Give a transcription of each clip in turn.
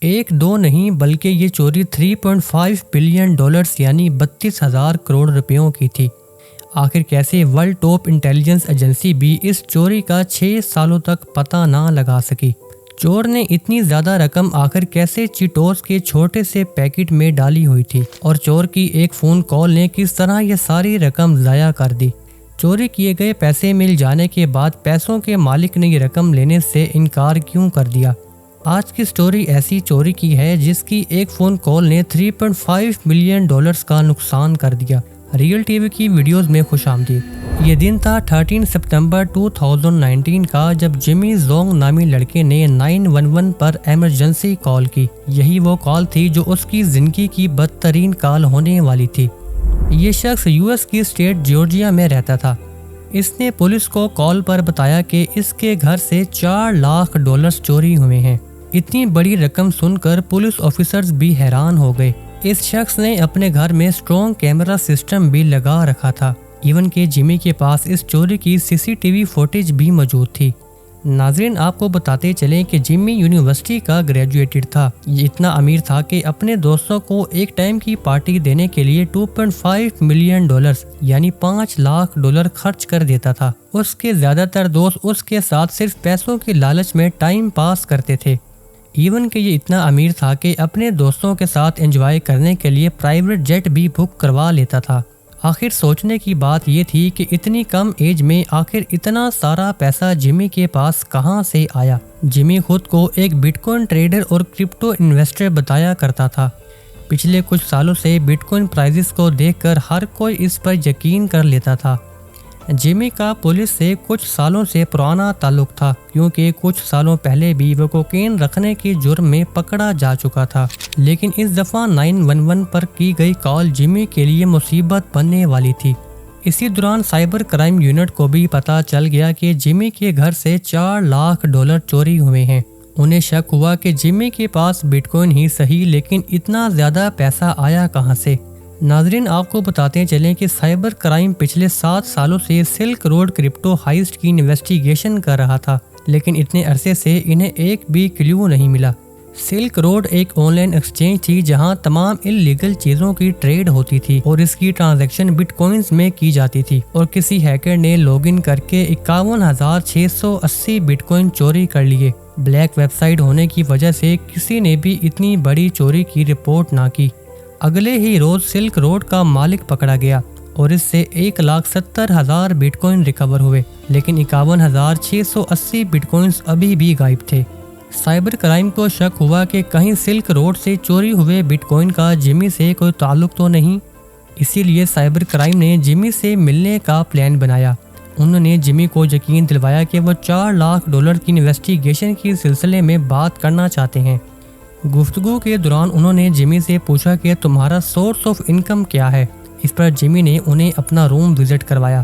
ایک دو نہیں بلکہ یہ چوری 3.5 بلین ڈالرز یعنی 32,000 کروڑ روپیوں کی تھی۔ آخر کیسے ورلڈ ٹاپ انٹیلیجنس ایجنسی بھی اس چوری کا 6 سالوں تک پتہ نہ لگا سکی۔ چور نے اتنی زیادہ رقم آخر کیسے چیٹوس کے چھوٹے سے پیکٹ میں ڈالی ہوئی تھی، اور چور کی ایک فون کال نے کس طرح یہ ساری رقم ضائع کر دی۔ چوری کیے گئے پیسے مل جانے کے بعد پیسوں کے مالک نے یہ رقم لینے سے انکار کیوں کر دیا؟ آج کی سٹوری ایسی چوری کی ہے جس کی ایک فون کال نے 3.5 بلین ڈالرز کا نقصان کر دیا۔ ریئل ٹی وی کی ویڈیوز میں خوش آمدید۔ یہ دن تھا 13 ستمبر 2019 کا جب جیمی زونگ نامی لڑکے نے 911 پر ایمرجنسی کال کی۔ یہی وہ کال تھی جو اس کی زندگی کی بدترین کال ہونے والی تھی۔ یہ شخص US کی اسٹیٹ جارجیا میں رہتا تھا۔ اس نے پولیس کو کال پر بتایا کہ اس کے گھر سے 4 لاکھ ڈالرز چوری ہوئے ہیں۔ اتنی بڑی رقم سن کر پولیس آفیسرز بھی حیران ہو گئے۔ اس شخص نے اپنے گھر میں اسٹرانگ کیمرہ سسٹم بھی لگا رکھا تھا، ایون کہ جیمی کے پاس اس چوری کی CCTV فوٹیج بھی موجود تھی۔ ناظرین، آپ کو بتاتے چلیں کہ جیمی یونیورسٹی کا گریجویٹڈ تھا۔ یہ اتنا امیر تھا کہ اپنے دوستوں کو ایک ٹائم کی پارٹی دینے کے لیے 2.5 ملین ڈالرز یعنی 5 لاکھ ڈالر خرچ کر دیتا تھا۔ اس کے زیادہ تر دوست اس کے ساتھ صرف پیسوں کے لالچ میں ٹائم پاس کرتے تھے۔ ایون کہ یہ اتنا امیر تھا کہ اپنے دوستوں کے ساتھ انجوائے کرنے کے لیے پرائیویٹ جیٹ بھی بک کروا لیتا تھا۔ آخر سوچنے کی بات یہ تھی کہ اتنی کم ایج میں آخر اتنا سارا پیسہ جیمی کے پاس کہاں سے آیا؟ جیمی خود کو ایک بٹ کوائن ٹریڈر اور کرپٹو انویسٹر بتایا کرتا تھا۔ پچھلے کچھ سالوں سے بٹ کوائن پرائزز کو دیکھ کر ہر کوئی اس پر یقین کر لیتا تھا۔ جیمی کا پولیس سے کچھ سالوں سے پرانا تعلق تھا، کیونکہ کچھ سالوں پہلے بھی وہ کوکین رکھنے کے جرم میں پکڑا جا چکا تھا۔ لیکن اس دفعہ 911 پر کی گئی کال جیمی کے لیے مصیبت بننے والی تھی۔ اسی دوران سائبر کرائم یونٹ کو بھی پتہ چل گیا کہ جیمی کے گھر سے 4 لاکھ ڈالر چوری ہوئے ہیں۔ انہیں شک ہوا کہ جیمی کے پاس بٹ کوائن ہی صحیح، لیکن اتنا زیادہ پیسہ آیا کہاں سے؟ ناظرین، آپ کو بتاتے چلیں کہ سائبر کرائم پچھلے 7 سالوں سے سلک روڈ کرپٹو ہائسٹ کی انویسٹیگیشن کر رہا تھا، لیکن اتنے عرصے سے انہیں ایک بھی کلیو نہیں ملا۔ سلک روڈ ایک آن لائن ایکسچینج تھی جہاں تمام انلیگل چیزوں کی ٹریڈ ہوتی تھی اور اس کی ٹرانزیکشن بٹ کوائنز میں کی جاتی تھی، اور کسی ہیکر نے لاگ ان کر کے 51,680 بٹ کوائن چوری کر لیے۔ بلیک ویب سائٹ ہونے کی وجہ سے کسی نے بھی اتنی بڑی چوری کی رپورٹ نہ کی۔ اگلے ہی روز سلک روڈ کا مالک پکڑا گیا اور اس سے 1,70,000 بٹ کوائن ریکور ہوئے، لیکن 51,680 بٹ کوائنز ابھی بھی غائب تھے۔ سائبر کرائم کو شک ہوا کہ کہیں سلک روڈ سے چوری ہوئے بٹ کوائن کا جیمی سے کوئی تعلق تو نہیں۔ اسی لیے سائبر کرائم نے جیمی سے ملنے کا پلان بنایا۔ انہوں نے جیمی کو یقین دلوایا کہ وہ 4 لاکھ ڈالر کی انویسٹیگیشن کے سلسلے میں بات کرنا چاہتے ہیں۔ گفتگو کے دوران انہوں نے جیمی سے پوچھا کہ تمہارا سورس آف انکم کیا ہے؟ اس پر جیمی نے انہیں اپنا روم وزٹ کروایا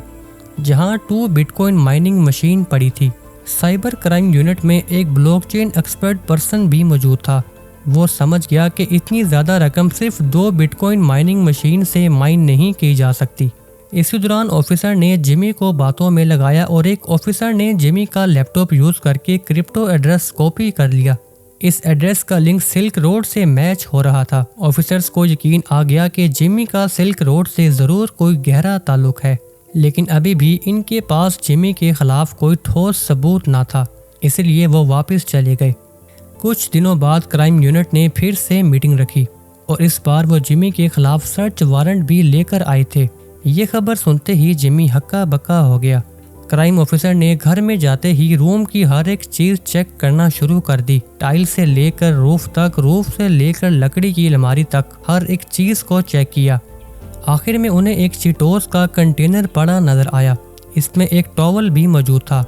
جہاں 2 بٹ کوائن مائننگ مشین پڑی تھی۔ سائبر کرائم یونٹ میں ایک بلاک چین ایکسپرٹ پرسن بھی موجود تھا۔ وہ سمجھ گیا کہ اتنی زیادہ رقم صرف 2 بٹ کوائن مائننگ مشین سے مائن نہیں کی جا سکتی۔ اسی دوران آفیسر نے جیمی کو باتوں میں لگایا اور ایک آفیسر نے جیمی کا لیپ ٹاپ یوز کر کے کرپٹو ایڈریس کاپی کر لیا۔ اس ایڈریس کا لنک سلک روڈ سے میچ ہو رہا تھا۔ آفیسرز کو یقین آ گیا کہ جیمی کا سلک روڈ سے ضرور کوئی گہرا تعلق ہے، لیکن ابھی بھی ان کے پاس جیمی کے خلاف کوئی ٹھوس ثبوت نہ تھا، اس لیے وہ واپس چلے گئے۔ کچھ دنوں بعد کرائم یونٹ نے پھر سے میٹنگ رکھی اور اس بار وہ جیمی کے خلاف سرچ وارنٹ بھی لے کر آئے تھے۔ یہ خبر سنتے ہی جیمی ہکا بکا ہو گیا۔ کرائم آفیسر نے گھر میں جاتے ہی روم کی ہر ایک چیز چیک کرنا شروع کر دی، ٹائل سے لے کر روف تک، روف سے لے کر لکڑی کی الماری تک، ہر ایک چیز کو چیک کیا۔ آخر میں انہیں ایک چیٹوس کا کنٹینر پڑا نظر آیا۔ اس میں ایک ٹاول بھی موجود تھا۔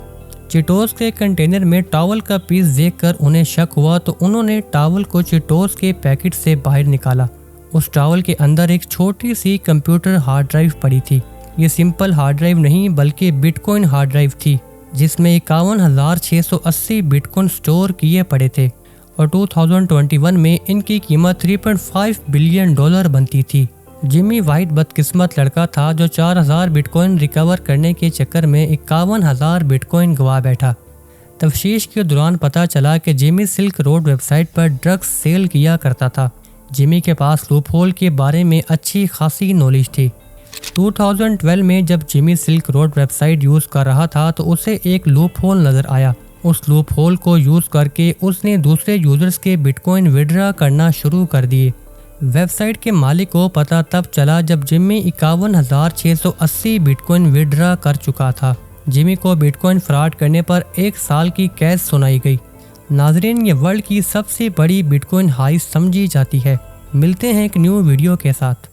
چیٹوس کے کنٹینر میں ٹاول کا پیس دیکھ کر انہیں شک ہوا تو انہوں نے ٹاول کو چیٹوس کے پیکٹ سے باہر نکالا۔ اس ٹاول کے اندر ایک چھوٹی سی کمپیوٹر ہارڈ ڈرائیو پڑی تھی۔ یہ سمپل ہارڈ ڈرائیو نہیں بلکہ بٹ کوائن ہارڈ ڈرائیو تھی، جس میں 51,680 بٹ کوائن سٹور کیے پڑے تھے، اور 2021 میں ان کی قیمت 3.5 بلین ڈالر بنتی تھی۔ جیمی وائٹ بدقسمت لڑکا تھا جو 4,000 بٹ کوائن ریکور کرنے کے چکر میں 51,000 بٹ کوائن گوا بیٹھا۔ تفتیش کے دوران پتہ چلا کہ Jamie silk road website پر ڈرگز سیل کیا کرتا تھا۔ جیمی کے پاس لوپ ہول کے بارے میں اچھی خاصی نالج تھی۔ 2012 میں جب Jamie silk road website use کر رہا تھا تو اسے ایک لوپ ہول نظر آیا۔ اس لوپ ہول کو یوز کر کے اس نے دوسرے یوزرز کے بٹ کوائن وڈرا کرنا شروع کر دیے۔ ویب سائٹ کے مالک کو پتہ تب چلا جب جیمی 51,680 بٹ کوائن وڈرا کر چکا تھا۔ جیمی کو بٹ کوائن فراڈ کرنے پر 1 سال کی قید سنائی گئی۔ ناظرین، یہ ورلڈ کی سب سے بڑی بٹ کوائن ہائیسٹ سمجھی جاتی ہے۔ ملتے ہیں ایک نیو ویڈیو کے ساتھ۔